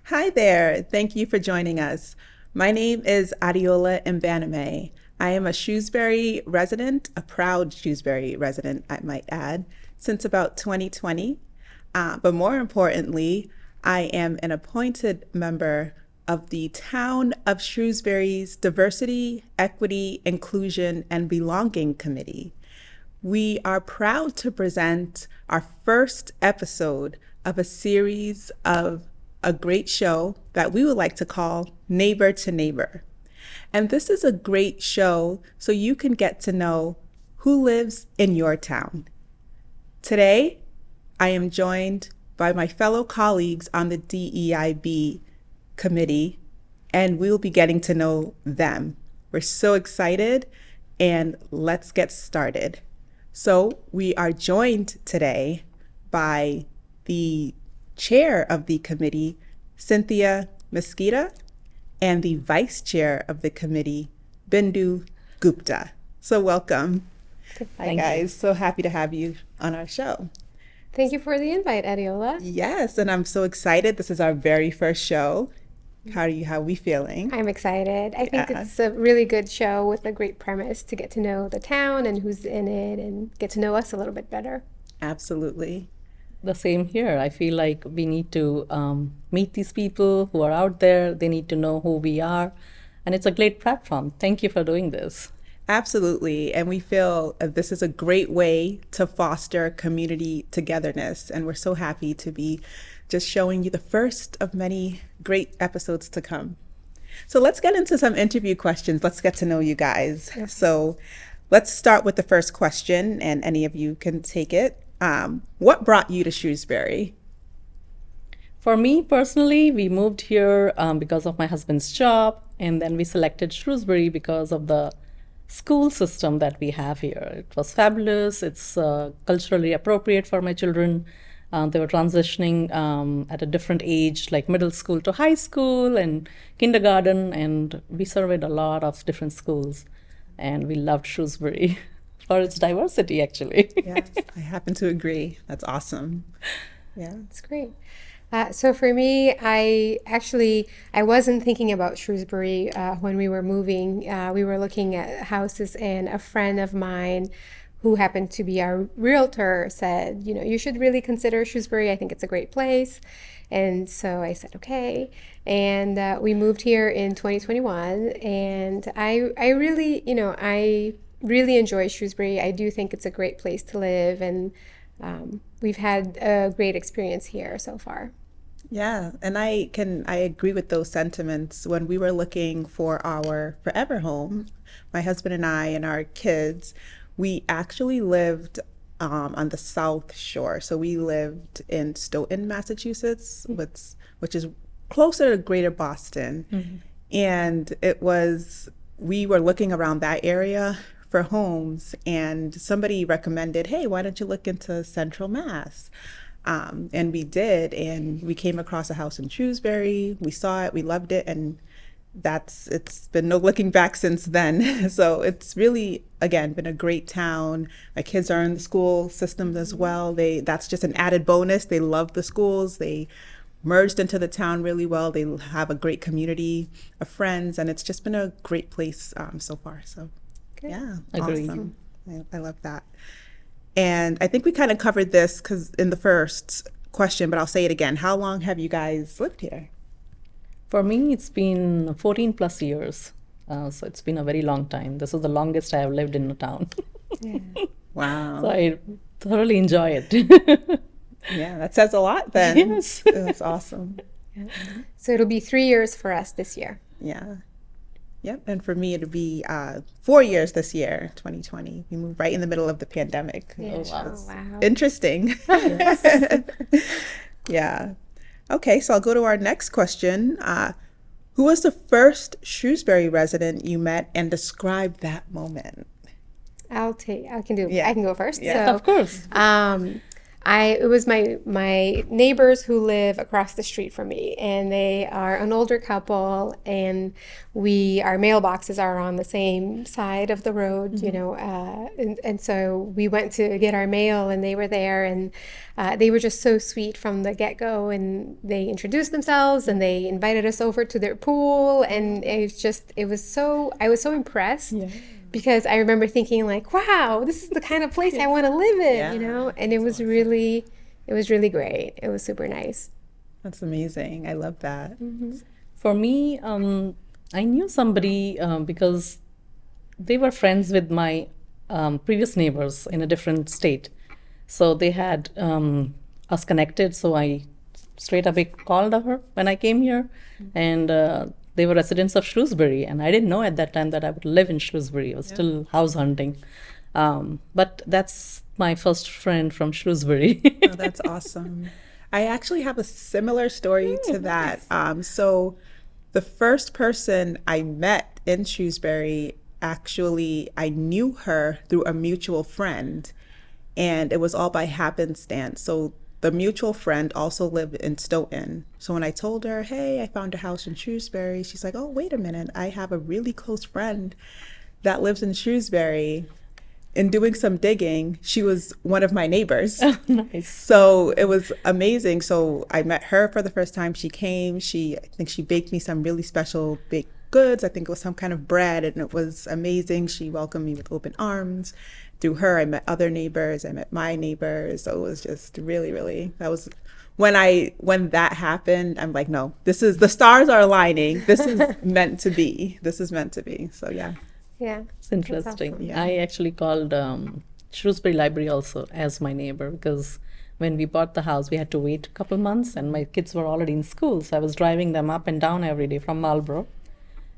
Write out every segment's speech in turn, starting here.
Hi there. Thank you for joining us. My name is Adiola Mbaname. I am a Shrewsbury resident, a proud Shrewsbury resident, I might add, since about 2020. But more importantly, I am an appointed member of the Town of Shrewsbury's Diversity, Equity, Inclusion, and Belonging Committee. We are proud to present our first episode of a series of a great show that we would like to call Neighbor to Neighbor. And this is a great show so you can get to know who lives in your town. Today, I am joined by my fellow colleagues on the DEIB committee, and we'll be getting to know them. We're so excited, and let's get started. So we are joined today by the chair of the committee, Cynthia Mesquita, and the vice chair of the committee, Bindu Gupta. So welcome. Hi guys, so happy to have you on our show. Thank you for the invite, Adiola. Yes, and I'm so excited. This is our very first show. How are we feeling? I'm excited. I think it's a really good show with a great premise to get to know the town and who's in it and get to know us a little bit better. Absolutely. The same here. I feel like we need to meet these people who are out there. They need to know who we are. And it's a great platform. Thank you for doing this. Absolutely. And we feel this is a great way to foster community togetherness. And we're so happy to be just showing you the first of many great episodes to come. So let's get into some interview questions. Let's get to know you guys. Okay. So let's start with the first question, and any of you can take it. What brought you to Shrewsbury? For me personally, we moved here because of my husband's job, and then we selected Shrewsbury because of the school system that we have here. It was fabulous. It's culturally appropriate for my children. They were transitioning at a different age, like middle school to high school and kindergarten, and we surveyed a lot of different schools, and we loved Shrewsbury for its diversity, actually. Yeah, I happen to agree. That's awesome. Yeah, it's great. So for me, I wasn't thinking about Shrewsbury when we were moving. We were looking at houses, and a friend of mine who happened to be our realtor said, you should really consider Shrewsbury. I think it's a great place. And so I said, okay. And we moved here in 2021. And I really enjoy Shrewsbury. I do think it's a great place to live. And we've had a great experience here so far. Yeah, and I agree with those sentiments. When we were looking for our forever home, my husband and I and our kids, we actually lived on the South Shore. So we lived in Stoughton, Massachusetts, which is closer to Greater Boston. Mm-hmm. And we were looking around that area for homes, and somebody recommended, hey, why don't you look into Central Mass? And we did, and we came across a house in Shrewsbury. We saw it, we loved it, and it's been no looking back since then. So it's really, again, been a great town. My kids are in the school systems as well. That's just an added bonus. They love the schools. They merged into the town really well. They have a great community of friends, and it's just been a great place so far. So good. Yeah, Agreed. Awesome. I love that. And I think we kind of covered this because in the first question, but I'll say it again. How long have you guys lived here? For me, it's been 14 plus years. So it's been a very long time. This is the longest I have lived in a town. Yeah. Wow. So I thoroughly enjoy it. Yeah, that says a lot then. Yes. That's awesome. Yeah. So it'll be 3 years for us this year. Yeah. Yep. And for me, it'll be 4 years this year, 2020. We moved right in the middle of the pandemic. Yeah. Which was wow. Interesting. Yeah. Okay, so I'll go to our next question. Who was the first Shrewsbury resident you met, and describe that moment? I can go first. Yeah, so, of course. it was my neighbors who live across the street from me, and they are an older couple, and our mailboxes are on the same side of the road, you know, and so we went to get our mail, and they were there, and they were just so sweet from the get-go, and they introduced themselves, and they invited us over to their pool, and I was so impressed. Yeah. Because I remember thinking like, wow, this is the kind of place I want to live in, Yeah, you know? And it was really great. It was super nice. That's amazing. I love that. For me, I knew somebody because they were friends with my previous neighbors in a different state. So they had us connected. So I straight away called her when I came here. And they were residents of Shrewsbury. And I didn't know at that time that I would live in Shrewsbury. I was still house hunting. But that's my first friend from Shrewsbury. Oh, that's awesome. I actually have a similar story to that. So the first person I met in Shrewsbury, actually, I knew her through a mutual friend, and it was all by happenstance. So the mutual friend also lived in Stoughton. So when I told her, hey, I found a house in Shrewsbury, she's like, oh, wait a minute. I have a really close friend that lives in Shrewsbury. In doing some digging, she was one of my neighbors. Oh, nice. So it was amazing. So I met her for the first time. She came. I think she baked me some really special baked goods. I think it was some kind of bread, and it was amazing. She welcomed me with open arms. Through her, I met other neighbors. I met my neighbors. So it was just really, really, that was when that happened, I'm like, no, the stars are aligning. This is meant to be. This is meant to be. So yeah. Yeah. It's interesting. Awesome. Yeah. I actually called Shrewsbury Library also as my neighbor, because when we bought the house, we had to wait a couple months, and my kids were already in school. So I was driving them up and down every day from Marlborough.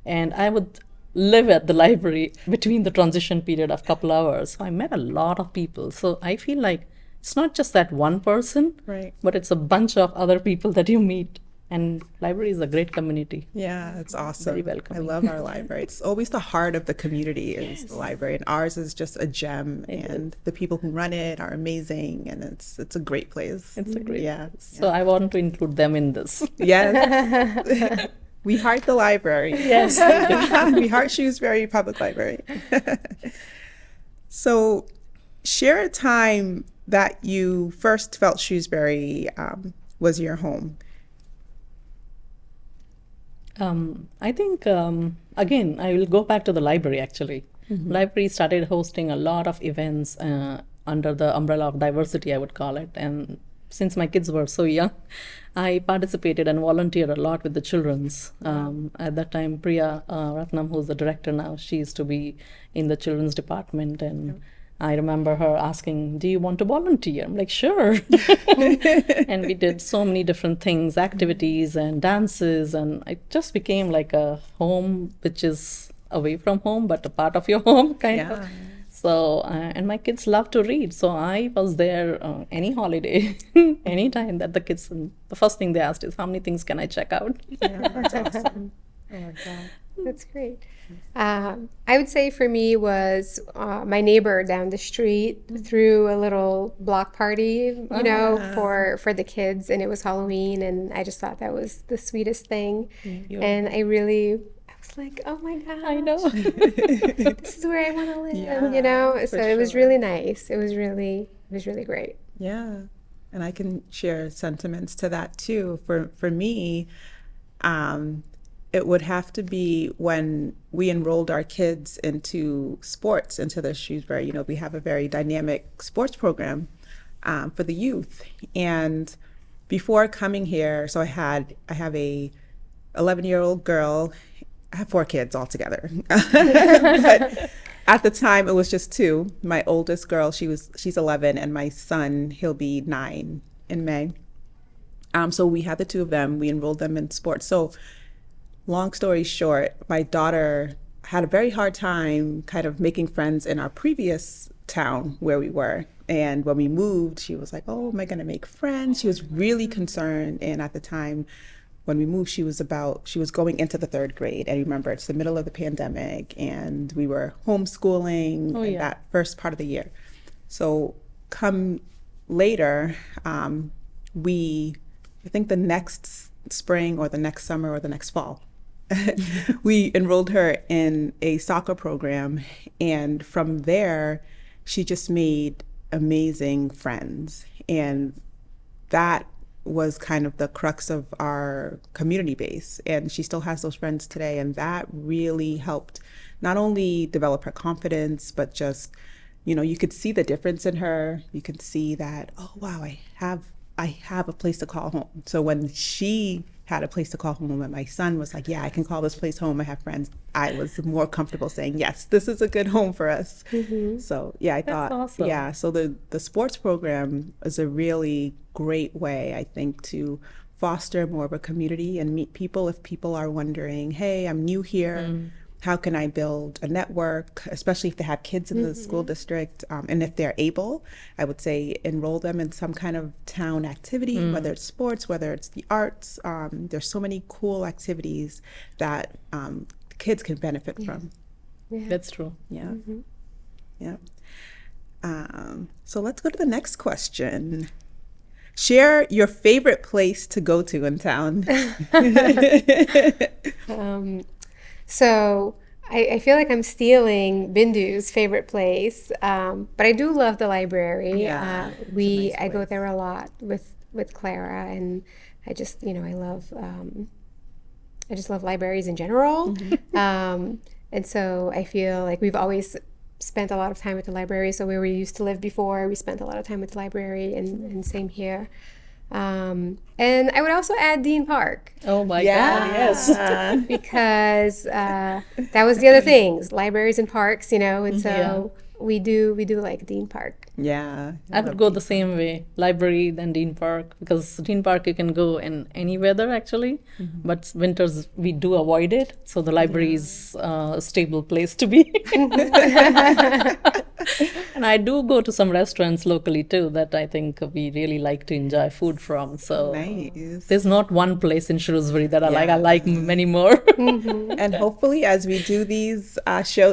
And I would live at the library between the transition period of couple hours. So I met a lot of people. So I feel like it's not just that one person, Right. but it's a bunch of other people that you meet. And library is a great community. Yeah, it's awesome. Very welcoming. I love our library. It's always the heart of the community is the library, and ours is just a gem. And the people who run it are amazing, and it's a great place. It's a great Yeah. So I want to include them in this. Yes. We heart the library. Yes. We heart Shrewsbury Public Library. So share a time that you first felt Shrewsbury was your home. I think, again, I will go back to the library actually. Library started hosting a lot of events under the umbrella of diversity, I would call it. And since my kids were so young, I participated and volunteered a lot with the children's. At that time, Priya Ratnam, who's the director now, she used to be in the children's department. And I remember her asking, do you want to volunteer? I'm like, sure. And we did so many different things, activities and dances. And it just became like a home, which is away from home, but a part of your home, kind of. So, and my kids love to read. So I was there any holiday, anytime that the kids, the first thing they asked is, how many things can I check out? Yeah, that's awesome. Oh my God. That's great. I would say for me was my neighbor down the street threw a little block party, you know, for the kids, and it was Halloween, and I just thought that was the sweetest thing. And I was like, oh my God, I know. this is where I want to live, you know. So it was really nice. It was really great. Yeah. And I can share sentiments to that too. For me, it would have to be when we enrolled our kids into sports, into the Shrewsbury. You know, we have a very dynamic sports program for the youth. And before coming here, so I have a 11-year-old girl. I have 4 kids altogether. But at the time, it was just 2. My oldest girl, she's 11, and my son, he'll be 9 in May. So we had the 2 of them. We enrolled them in sports. So long story short, my daughter had a very hard time kind of making friends in our previous town where we were. And when we moved, she was like, oh, am I going to make friends? She was really concerned. And at the time, when we moved, she was going into the 3rd grade. And remember, it's the middle of the pandemic, and we were homeschooling in that first part of the year. So later, I think the next spring or the next summer or the next fall, we enrolled her in a soccer program. And from there, she just made amazing friends. And that was kind of the crux of our community base. And she still has those friends today. And that really helped not only develop her confidence, but just, you could see the difference in her. You could see that, oh, wow, I have a place to call home. So when she had a place to call home and my son was like, yeah, I can call this place home, I have friends, I was more comfortable saying, yes, this is a good home for us. So yeah, I thought, awesome. yeah, so the sports program is a really great way, I think, to foster more of a community and meet people. If people are wondering, hey, I'm new here, how can I build a network, especially if they have kids in the school district, and if they're able, I would say enroll them in some kind of town activity, whether it's sports, whether it's the arts. There's so many cool activities that kids can benefit from. Yeah. That's true. Yeah. Yeah. So let's go to the next question. Share your favorite place to go to in town. So I feel like I'm stealing Bindu's favorite place, but I do love the library. Yeah, I go there a lot with Clara, and I just love libraries in general. And so I feel like we've always spent a lot of time at the library. So where we used to live before, we spent a lot of time at the library, and same here. And I would also add Dean Park. Oh my God, yes. Because that was the other things, libraries and parks, and so we do like Dean Park. Yeah. I would go the same way, library then Dean Park, because Dean Park you can go in any weather actually, but winters we do avoid it, so the library is a stable place to be. And I do go to some restaurants locally too that I think we really like to enjoy food from. So Nice. there's not one place in Shrewsbury that I like many more. And hopefully, as we do these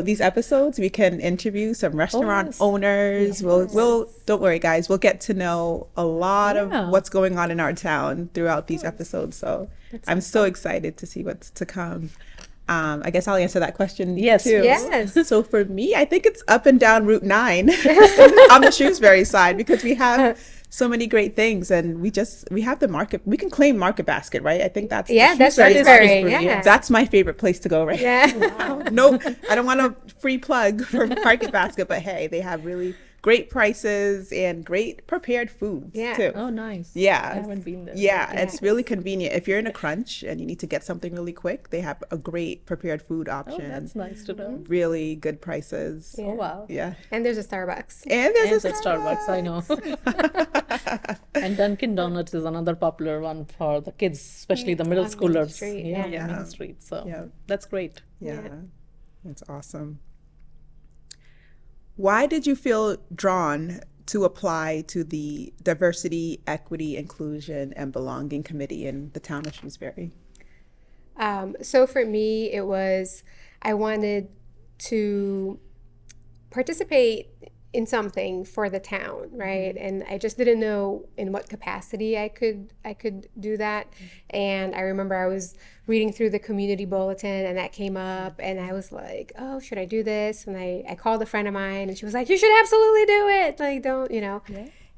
these episodes, we can interview some restaurant owners. We'll don't worry, guys. We'll get to know a lot of what's going on in our town throughout these episodes. So I'm so excited to see what's to come. I guess I'll answer that question Yes. too. Yes. So for me, I think it's up and down Route 9 on the Shrewsbury side, because we have so many great things, and we have the market. We can claim Market Basket, right? I think that's That's Shrewsbury. Yeah. That's my favorite place to go, right? Yeah. No, I don't want a free plug for Market Basket, but hey, they have really great prices and great prepared foods too. Oh, nice. Yeah. I haven't been there. Yeah, it's really convenient. If you're in a crunch and you need to get something really quick, they have a great prepared food option. Oh, that's nice to know. Really good prices. Oh, wow. Yeah. And there's a Starbucks. And there's And a the Starbucks, I know. And Dunkin' Donuts is another popular one for the kids, especially the middle On Main schoolers. Street, Yeah, yeah. Main Street. So Yeah. that's great. Yeah. That's awesome. Why did you feel drawn to apply to the Diversity, Equity, Inclusion, and Belonging Committee in the town of Shrewsbury? So for me, it was, I wanted to participate in something for the town, right? And I just didn't know in what capacity I could do that. And I remember I was reading through the community bulletin, and that came up, and I was like, oh, should I do this? And I called a friend of mine, and she was like, you should absolutely do it. Like, don't,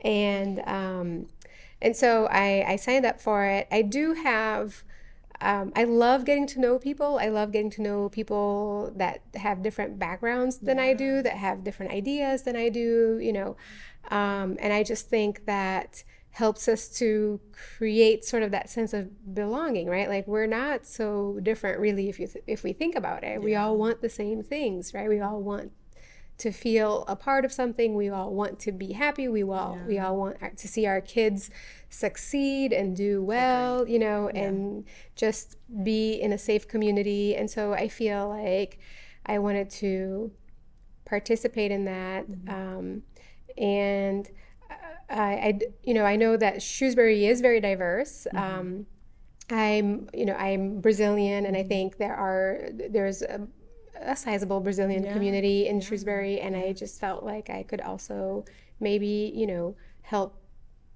And so I signed up for it. I do have, I love getting to know people. I love getting to know people that have different backgrounds than I do, that have different ideas than I do, and I just think that helps us to create sort of that sense of belonging, right? Like, we're not so different really if we think about it. We all want the same things, right? We all want to feel a part of something. We all want to be happy. We all want to see our kids succeed and do well, and just be in a safe community. And so I feel like I wanted to participate in that. And I know that Shrewsbury is very diverse. I'm Brazilian, and I think there's a sizable Brazilian community in Shrewsbury, and I just felt like I could also maybe, help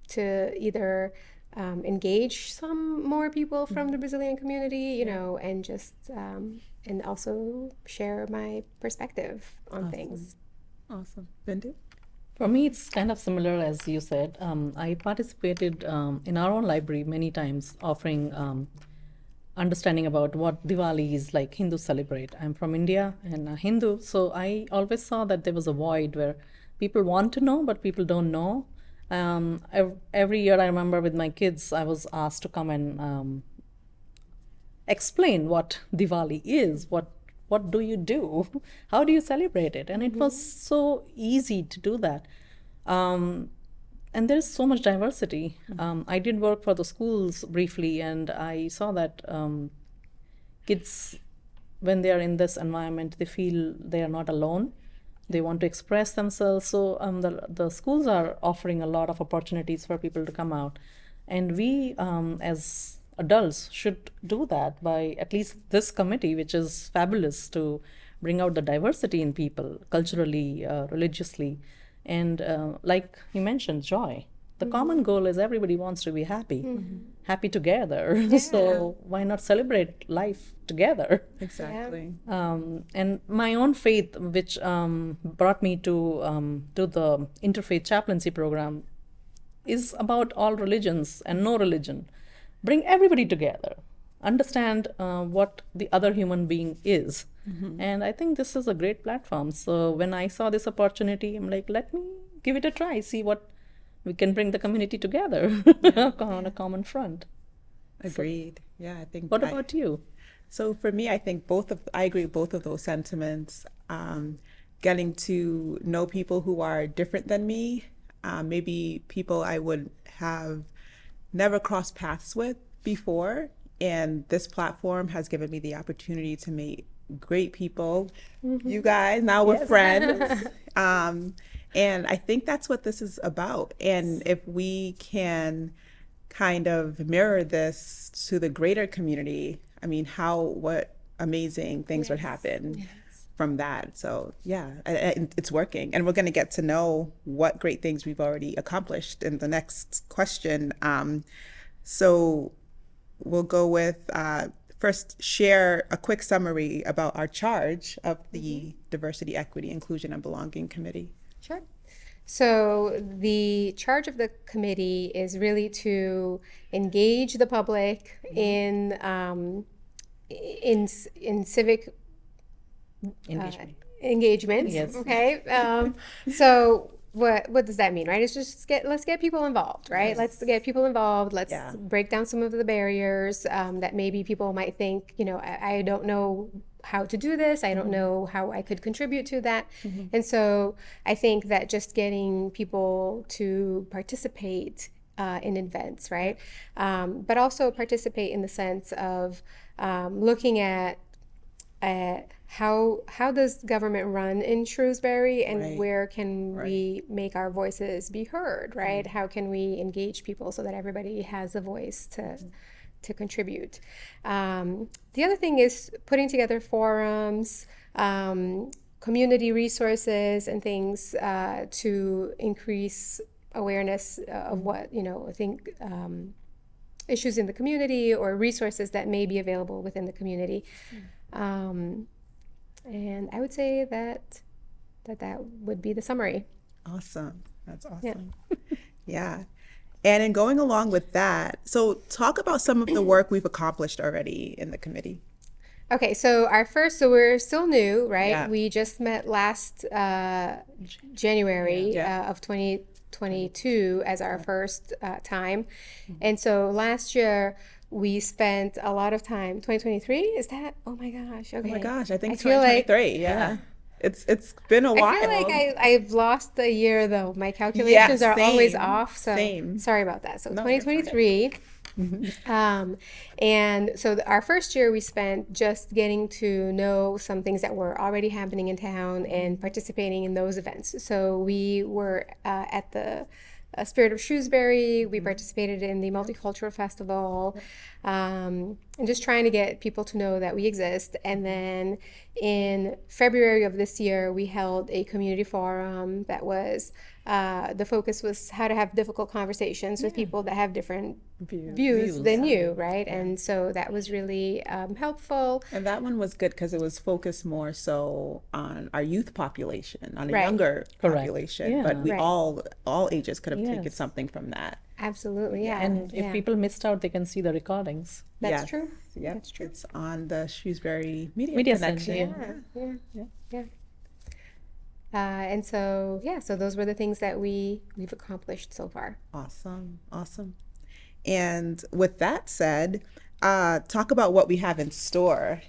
to either engage some more people from the Brazilian community, you know, and just and also share my perspective on things. Awesome. Bindi? For me, it's kind of similar as you said. I participated in our own library many times, offering understanding about what Diwali is like Hindus celebrate. I'm from India and a Hindu, so I always saw that there was a void where people want to know, but people don't know. Every year, I remember with my kids, I was asked to come and explain what Diwali is, what do you do, how do you celebrate it, and it was so easy to do that. And there's so much diversity. I did work for the schools briefly, and I saw that kids, when they are in this environment, they feel they are not alone. They want to express themselves. So the schools are offering a lot of opportunities for people to come out. And we, as adults, should do that by at least this committee, which is fabulous to bring out the diversity in people, culturally, religiously. And like you mentioned, joy. The common goal is everybody wants to be happy, happy together. So why not celebrate life together? Exactly. And my own faith, which brought me to the interfaith chaplaincy program, is about all religions and no religion. Bring everybody together, understand what the other human being is. And I think this is a great platform. So when I saw this opportunity, I'm like, let me give it a try, see what we can bring the community together on a common front. Agreed. Yeah, I think. What about you? So for me, I think I agree with both of those sentiments. Getting to know people who are different than me, maybe people I would have never crossed paths with before. And this platform has given me the opportunity to meet great people. You guys, now we're friends. And I think that's what this is about. And if we can kind of mirror this to the greater community, I mean, what amazing things would happen from that. So yeah, it's working. And we're going to get to know what great things we've already accomplished in the next question. So we'll go with first, share a quick summary about our charge of the Diversity, Equity, Inclusion, and Belonging Committee. Sure. So the charge of the committee is really to engage the public in civic engagement. Yes. Okay. So what does that mean, right? It's just let's get people involved, right? Yes. Let's get people involved. Let's break down some of the barriers that maybe people might think, you know, I don't know how to do this. I don't know how I could contribute to that. And so I think that just getting people to participate in events, right? But also participate in the sense of looking at how does government run in Shrewsbury, and where can we make our voices be heard, right? How can we engage people so that everybody has a voice to contribute? The other thing is putting together forums, community resources and things to increase awareness of what, you know, I think issues in the community or resources that may be available within the community. And I would say that would be the summary. Awesome. That's awesome. Yeah. And in going along with that, so talk about some of the work we've accomplished already in the committee. Okay, so we're still new, right? Yeah. We just met last January of 2022 as our first time. And so last year we spent a lot of time. 2023, is that? Oh my gosh. Okay. Oh my gosh, I think I feel 2023. Yeah. It's been a while. I feel like I've lost a year though. My calculations are always off. So sorry about that. So 2023. And so our first year we spent just getting to know some things that were already happening in town and participating in those events. So we were at the Spirit of Shrewsbury. We participated in the Multicultural Festival. and just trying to get people to know that we exist. And then in February of this year, we held a community forum that was the focus was how to have difficult conversations with people that have different views than you, right? And so that was really helpful. And that one was good because it was focused more so on our youth population, on a Right. younger Correct. population. Yeah. But we Right. all ages could have taken Yes. something from that. Absolutely, yeah. And if yeah. people missed out, they can see the recordings. That's Yes. true. Yep. That's true. It's on the Shrewsbury Media, Media Connection. Center, Yeah, Yeah. yeah. And so, yeah, so those were the things that we've accomplished so far. Awesome. Awesome. And with that said, talk about what we have in store.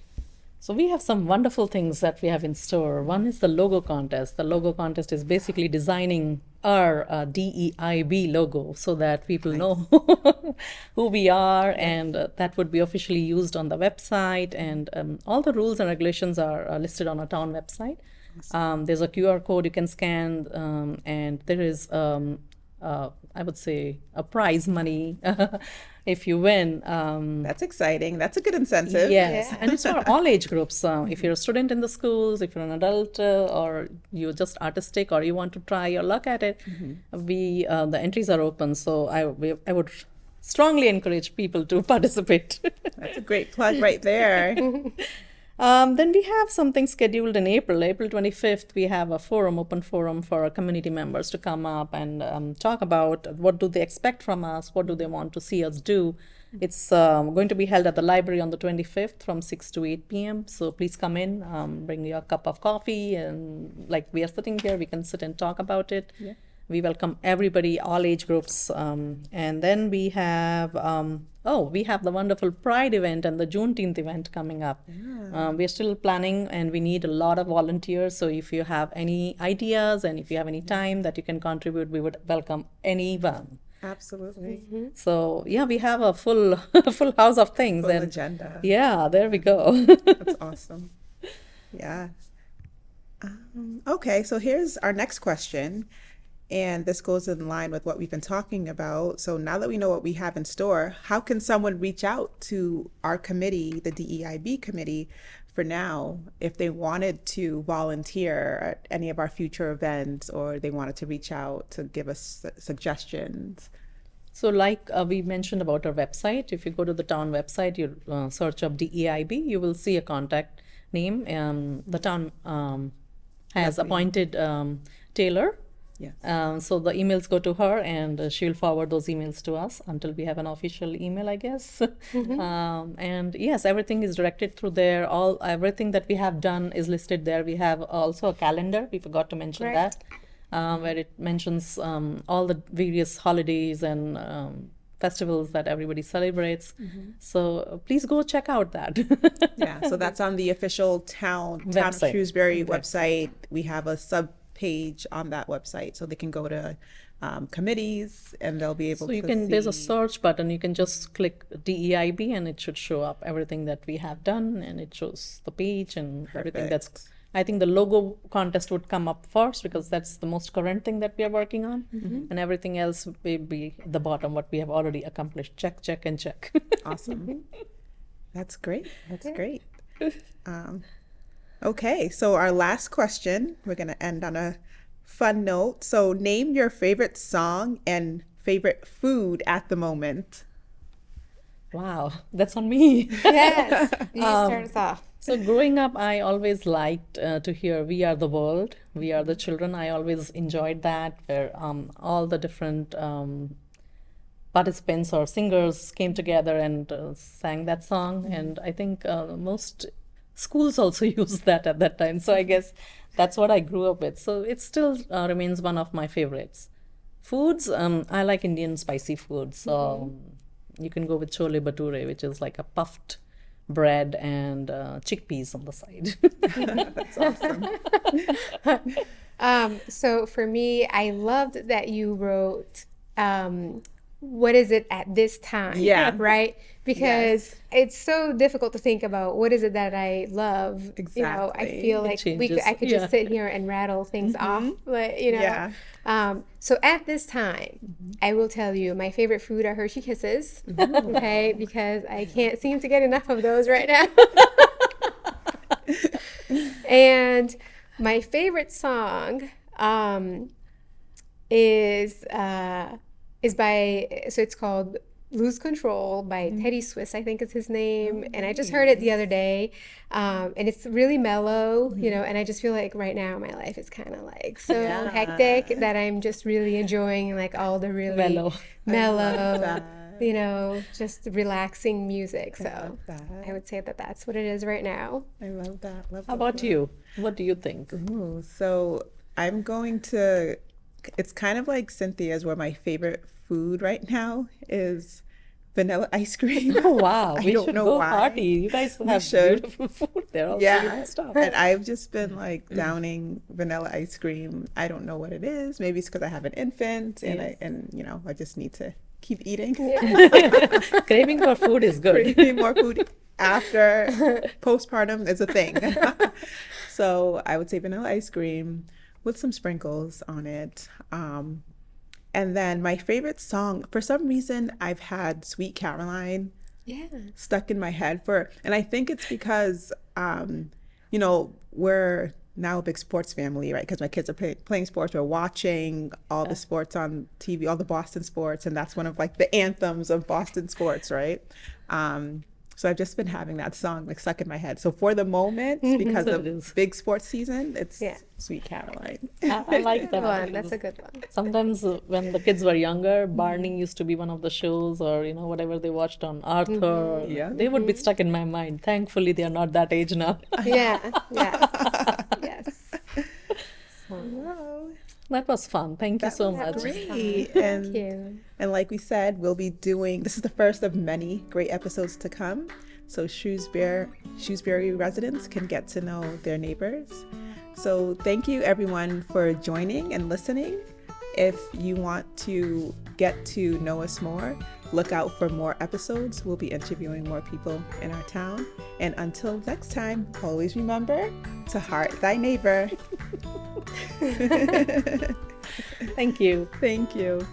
So we have some wonderful things that we have in store. One is the logo contest. The logo contest is basically designing our DEIB logo so that people know who we are, and that would be officially used on the website. And all the rules and regulations are listed on our town website. There's a QR code you can scan, and there is, I would say, a prize money if you win. That's exciting. That's a good incentive. Yes, Yeah. and it's for all age groups. If you're a student in the schools, if you're an adult, or you're just artistic, or you want to try your luck at it, the entries are open. So I would strongly encourage people to participate. That's a great plug right there. Then we have something scheduled in April 25th. We have a forum, open forum for our community members to come up and talk about what do they expect from us, what do they want to see us do. It's going to be held at the library on the 25th from 6 to 8 p.m. So please come in, bring your cup of coffee, and like we are sitting here, we can sit and talk about it. Yeah. We welcome everybody, all age groups. And then we have, we have the wonderful Pride event and the Juneteenth event coming up. We're still planning, and we need a lot of volunteers. So if you have any ideas and if you have any time that you can contribute, we would welcome anyone. Absolutely. So yeah, we have a full full house of things. Full and agenda. yeah, there we go. That's awesome. Yeah. Okay, so here's our next question. And this goes in line with what we've been talking about. So now that we know what we have in store, how can someone reach out to our committee, the DEIB committee, for now, if they wanted to volunteer at any of our future events, or they wanted to reach out to give us suggestions? So like we mentioned about our website, if you go to the town website, you search up DEIB, you will see a contact name. The town has appointed Taylor. Yes. So the emails go to her, and she'll forward those emails to us until we have an official email, I guess. And yes, everything is directed through there. Everything that we have done is listed there. We have also a calendar. We forgot to mention Correct. that, where it mentions all the various holidays and festivals that everybody celebrates. So please go check out that. Yeah, so that's on the official town of Website. Shrewsbury website. We have a sub page on that website, so they can go to committees and they'll be able So you to can, there's a see. search button, you can just click DEIB and it should show up everything that we have done, and it shows the page and everything that's, Perfect. I think the logo contest would come up first because that's the most current thing that we are working on, and everything else will be at the bottom, what we have already accomplished. Check, check, and check. Awesome. That's great. That's great. Okay, so our last question, we're going to end on a fun note. So name your favorite song and favorite food at the moment. Wow, that's on me. Yes, you start us off. So growing up, I always liked to hear "We Are the World, We Are the Children." I always enjoyed that, where all the different participants or singers came together and sang that song. And I think most schools also used that at that time. So I guess that's what I grew up with. So it still remains one of my favorites. Foods, I like Indian spicy food. So you can go with chole bhature, which is like a puffed bread and chickpeas on the side. That's awesome. So for me, I loved that you wrote what is it at this time? Yeah. Right? Because it's so difficult to think about what is it that I love. You know, I Exactly. feel It like changes. I could just sit here and rattle things off, but you know. Yeah. So at this time, I will tell you my favorite food are Hershey Kisses. Okay, because I can't seem to get enough of those right now. And my favorite song is by, so it's called Lose Control by Teddy Swiss, I think is his name. And I just heard it the other day. And it's really mellow, you know, and I just feel like right now my life is kind of like so Yeah. hectic that I'm just really enjoying like all the really Mellow. mellow, you know, just relaxing music. So love that. I would say that that's what it is right now. I love that. Love How that. about you? What do you think? Ooh, so I'm going to, it's kind of like Cynthia's, where my favorite food right now is vanilla ice cream. Oh wow, we don't should know go why. party. You guys have should. beautiful food there. Also Yeah. beautiful stuff. And I've just been like downing vanilla ice cream. I don't know what it is. Maybe it's because I have an infant and Yes. you know, I just need to keep eating. Craving for food is good. Eating more food after postpartum is a thing. So I would say vanilla ice cream with some sprinkles on it. And then my favorite song, for some reason, I've had Sweet Caroline Yeah. stuck in my head and I think it's because, you know, we're now a big sports family, right? Because my kids are playing sports. We're watching all the sports on TV, all the Boston sports, and that's one of like the anthems of Boston sports, right? So I've just been having that song like stuck in my head. So for the moment, because So of it is. big sports season, it's Yeah. Sweet Caroline. I like that. One. That's a good one. Sometimes when the kids were younger, Barney used to be one of the shows, or you know whatever they watched on Arthur. Yeah. They would be stuck in my mind. Thankfully, they are not that age now. Yeah. Yes. Yes. Wow. That was fun. Thank you That so was much. great. Thank you. And like we said, we'll be doing, this is the first of many great episodes to come. So Shrewsbury residents can get to know their neighbors. So thank you everyone for joining and listening. If you want to get to know us more, look out for more episodes. We'll be interviewing more people in our town. And until next time, always remember to heart thy neighbor. Thank you. Thank you.